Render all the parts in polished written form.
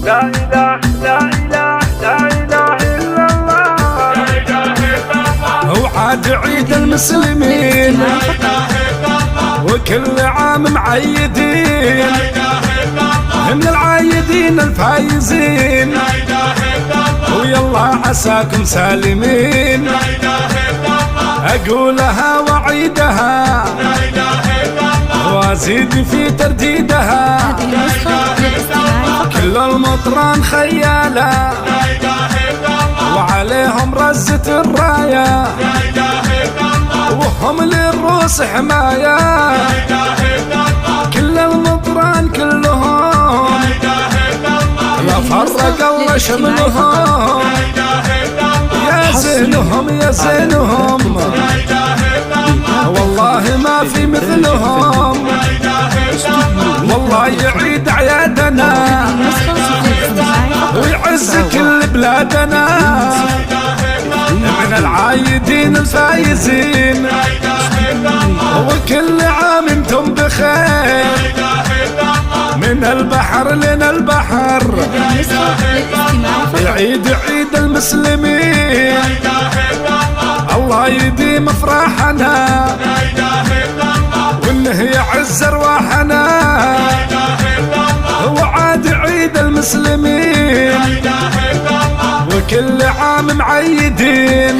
لا إله لا إله لا إله إلا الله. لا إله إلا الله. وعاد عيد المسلمين وكل عام معيدين من العايدين الفايزين. ويلا عساكم سالمين أقولها وعيدها وازيد في ترديدها. كل المطران خيالة وعليهم رزة الراية وهم للروس حماية. كل المطران كلهم لا فرق الله شملهم. يا زينهم يا زينهم والله ما في مثلهم. والله يعيد أعيادنا ويعز كل بلادنا من العايدين الفايزين. وكل عام انتم بخير من البحر لنا البحر. يعيد عيد المسلمين الله يديم افراحنا وانه يعز ارواحنا. وعاد عيد المسلمين وكل عام معيدين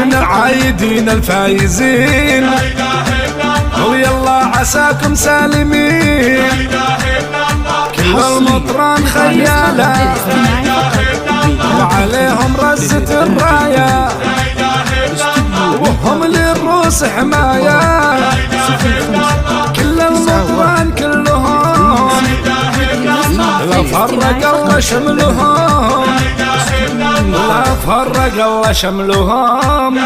من العايدين الفايزين. ويلا عساكم سالمين كل المطران خيالة وعليهم رزة الراية وهم للروس حماية. كل المطران كلهم لا فرق الله شملهم. لا فرق الله شملهم.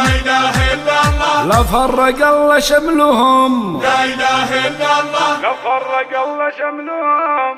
لا فرق الله شملهم. لا إله إلا الله. لا فرق الله شملهم.